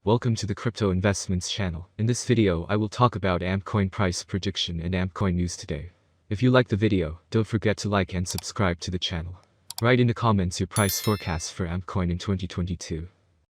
Welcome to the Crypto Investments channel. In this video, I will talk about AmpCoin price prediction and AmpCoin news today. If you like the video, don't forget to like and subscribe to the channel. Write in the comments your price forecast for AmpCoin in 2022.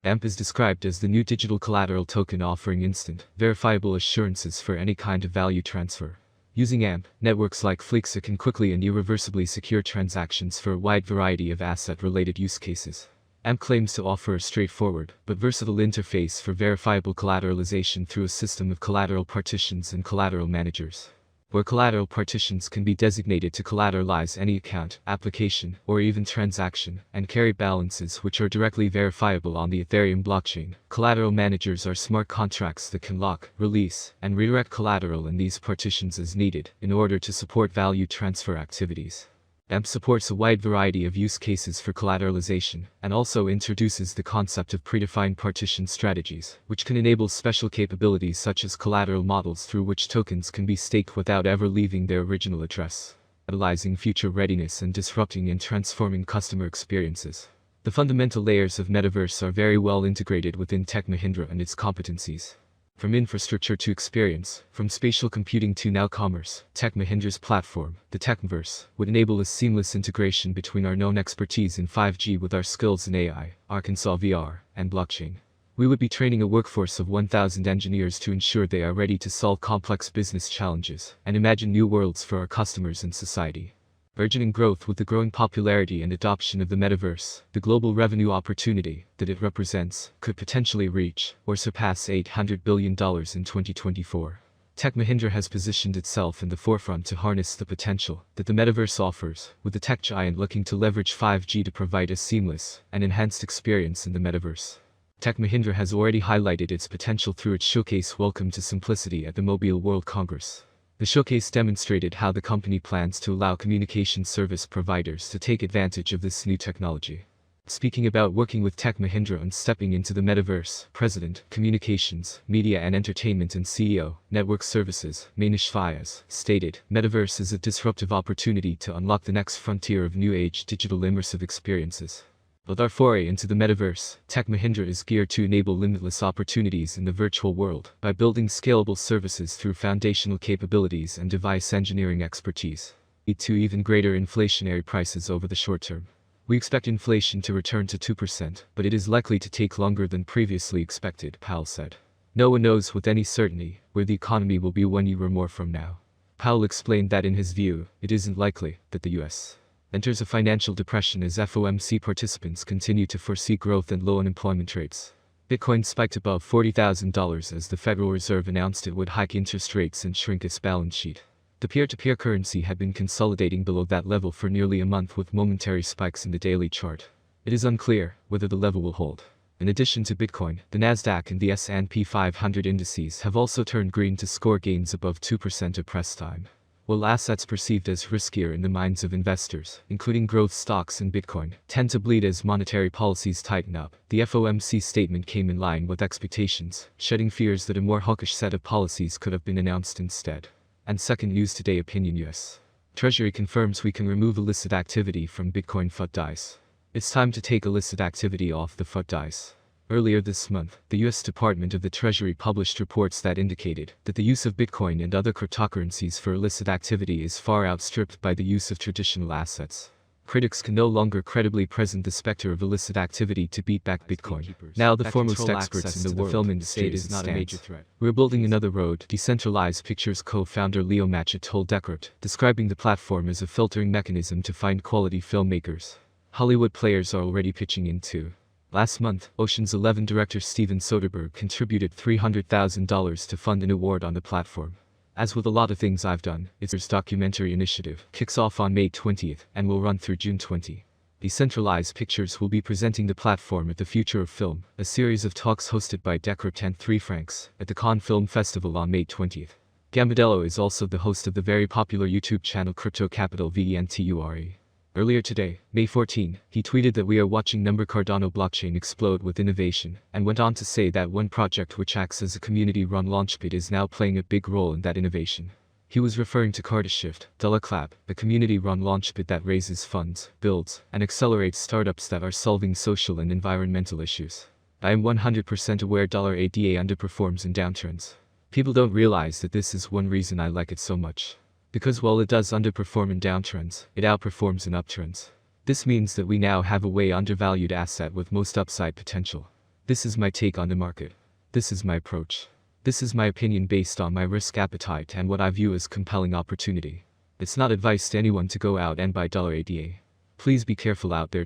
AMP is described as the new digital collateral token offering instant, verifiable assurances for any kind of value transfer. Using AMP, networks like Fleexa can quickly and irreversibly secure transactions for a wide variety of asset-related use cases. AMP claims to offer a straightforward, but versatile interface for verifiable collateralization through a system of collateral partitions and collateral managers, where collateral partitions can be designated to collateralize any account, application, or even transaction, and carry balances which are directly verifiable on the Ethereum blockchain. Collateral managers are smart contracts that can lock, release, and redirect collateral in these partitions as needed, in order to support value transfer activities. AMP supports a wide variety of use cases for collateralization, and also introduces the concept of predefined partition strategies, which can enable special capabilities such as collateral models through which tokens can be staked without ever leaving their original address, analyzing future readiness and disrupting and transforming customer experiences. The fundamental layers of Metaverse are very well integrated within Tech Mahindra and its competencies. From infrastructure to experience, from spatial computing to now commerce, Tech Mahindra's platform, the Techverse, would enable a seamless integration between our known expertise in 5G with our skills in AI, Arkansas VR, and blockchain. We would be training a workforce of 1,000 engineers to ensure they are ready to solve complex business challenges and imagine new worlds for our customers and society. Burgeoning growth with the growing popularity and adoption of the Metaverse, the global revenue opportunity that it represents could potentially reach or surpass $800 billion in 2024. Tech Mahindra has positioned itself in the forefront to harness the potential that the Metaverse offers, with the tech giant looking to leverage 5G to provide a seamless and enhanced experience in the Metaverse. Tech Mahindra has already highlighted its potential through its showcase Welcome to Simplicity at the Mobile World Congress. The showcase demonstrated how the company plans to allow communication service providers to take advantage of this new technology. Speaking about working with Tech Mahindra and stepping into the Metaverse, President, Communications, Media and Entertainment and CEO, Network Services, Manish Vyas, stated, "Metaverse is a disruptive opportunity to unlock the next frontier of new-age digital immersive experiences." With our foray into the Metaverse, Tech Mahindra is geared to enable limitless opportunities in the virtual world by building scalable services through foundational capabilities and device engineering expertise, lead to even greater inflationary prices over the short term. We expect inflation to return to 2%, but it is likely to take longer than previously expected, Powell said. No one knows with any certainty where the economy will be 1 year or more from now. Powell explained that in his view, it isn't likely that the U.S. enters a financial depression as FOMC participants continue to foresee growth and low unemployment rates. Bitcoin spiked above $40,000 as the Federal Reserve announced it would hike interest rates and shrink its balance sheet. The peer-to-peer currency had been consolidating below that level for nearly a month with momentary spikes in the daily chart. It is unclear whether the level will hold. In addition to Bitcoin, the Nasdaq and the S&P 500 indices have also turned green to score gains above 2% at press time. While assets perceived as riskier in the minds of investors, including growth stocks and Bitcoin, tend to bleed as monetary policies tighten up, the FOMC statement came in line with expectations, shedding fears that a more hawkish set of policies could have been announced instead. And second news today opinion US Treasury confirms we can remove illicit activity from Bitcoin FUD. It's time to take illicit activity off the FUD. Earlier this month, the U.S. Department of the Treasury published reports that indicated that the use of Bitcoin and other cryptocurrencies for illicit activity is far outstripped by the use of traditional assets. Critics can no longer credibly present the specter of illicit activity to beat back Bitcoin. Now the foremost experts in the film industry is not a major threat. We're building another road, Decentralized Pictures co-founder Leo Matchett told Decrypt, describing the platform as a filtering mechanism to find quality filmmakers. Hollywood players are already pitching in too. Last month, Ocean's 11 director Steven Soderbergh contributed $300,000 to fund an award on the platform. As with a lot of things I've done, its documentary initiative kicks off on May 20th and will run through June 20. Decentralized Pictures will be presenting the platform at the Future of Film, a series of talks hosted by Decrypt and 3 Franks, at the Cannes Film Festival on May 20th. Gambardella is also the host of the very popular YouTube channel Crypto Capital Venture. Earlier today, May 14, he tweeted that we are watching Cardano blockchain explode with innovation, and went on to say that one project which acts as a community-run launchpad is now playing a big role in that innovation. He was referring to Cardashift, Club, a community-run launchpad that raises funds, builds, and accelerates startups that are solving social and environmental issues. I am 100% aware $ADA underperforms in downturns. People don't realize that this is one reason I like it so much. Because while it does underperform in downturns, it outperforms in upturns. This means that we now have a way undervalued asset with most upside potential. This is my take on the market. This is my approach. This is my opinion based on my risk appetite and what I view as compelling opportunity. It's not advice to anyone to go out and buy $ADA. Please be careful out there.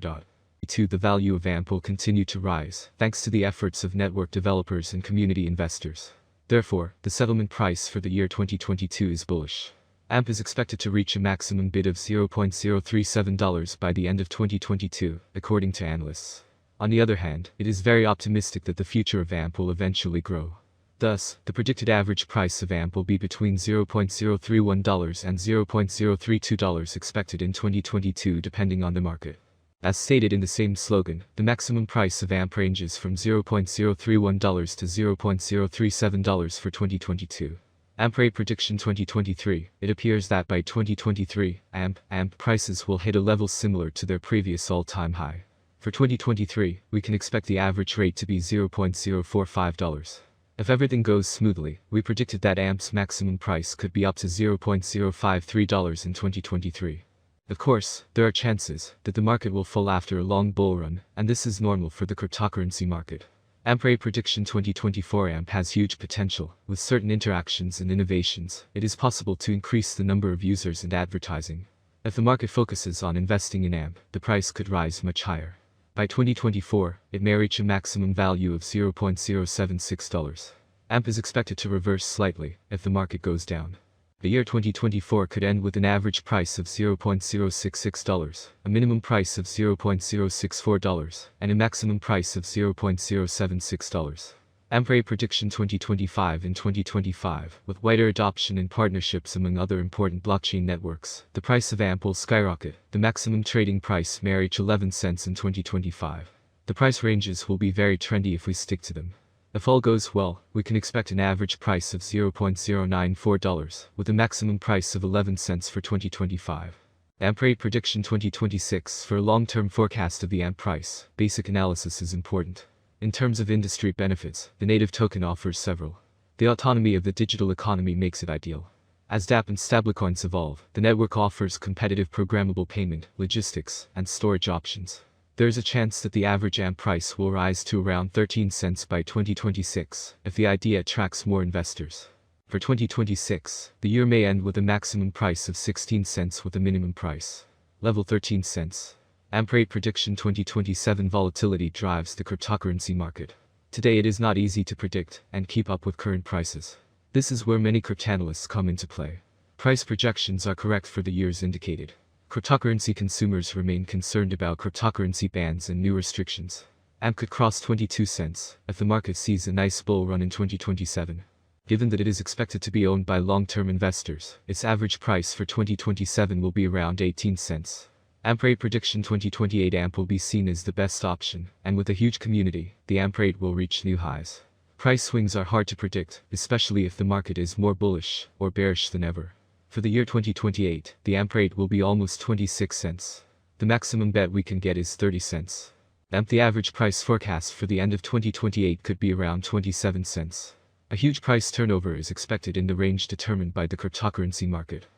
2. The value of AMP will continue to rise, thanks to the efforts of network developers and community investors. Therefore, the settlement price for the year 2022 is bullish. AMP is expected to reach a maximum bid of $0.037 by the end of 2022, according to analysts. On the other hand, it is very optimistic that the future of AMP will eventually grow. Thus, the predicted average price of AMP will be between $0.031 and $0.032 expected in 2022 depending on the market. As stated in the same slogan, the maximum price of AMP ranges from $0.031 to $0.037 for 2022. AMP rate prediction 2023. It appears that by 2023, AMP prices will hit a level similar to their previous all-time high. For 2023, we can expect the average rate to be $0.045. If everything goes smoothly, we predicted that AMP's maximum price could be up to $0.053 in 2023. Of course, there are chances that the market will fall after a long bull run, and this is normal for the cryptocurrency market. AMP rate prediction 2024. AMP has huge potential. With certain interactions and innovations, it is possible to increase the number of users and advertising. If the market focuses on investing in AMP, the price could rise much higher. By 2024, it may reach a maximum value of $0.076. AMP is expected to reverse slightly if the market goes down. The year 2024 could end with an average price of $0.066, a minimum price of $0.064, and a maximum price of $0.076. AMP rate prediction 2025. In 2025, with wider adoption and partnerships among other important blockchain networks, the price of AMP will skyrocket. The maximum trading price may reach 11 cents in 2025. The price ranges will be very trendy if we stick to them. If all goes well, we can expect an average price of $0.094, with a maximum price of 11 cents for 2025. AMP rate prediction 2026. For a long-term forecast of the AMP price, basic analysis is important. In terms of industry benefits, the native token offers several. The autonomy of the digital economy makes it ideal. As dApp and stablecoins evolve, the network offers competitive programmable payment, logistics, and storage options. There is a chance that the average AMP price will rise to around 13 cents by 2026, if the idea attracts more investors. For 2026, the year may end with a maximum price of 16 cents with a minimum price level 13 cents. AMP rate prediction 2027. Volatility drives the cryptocurrency market. Today it is not easy to predict and keep up with current prices. This is where many cryptanalysts come into play. Price projections are correct for the years indicated. Cryptocurrency consumers remain concerned about cryptocurrency bans and new restrictions. AMP could cross 22 cents if the market sees a nice bull run in 2027. Given that it is expected to be owned by long-term investors, its average price for 2027 will be around 18 cents. AMP rate prediction 2028. AMP will be seen as the best option, and with a huge community, the AMP rate will reach new highs. Price swings are hard to predict, especially if the market is more bullish or bearish than ever. For the year 2028, the AMP rate will be almost 26 cents. The maximum bet we can get is 30 cents. AMP the average price forecast for the end of 2028 could be around 27 cents. A huge price turnover is expected in the range determined by the cryptocurrency market.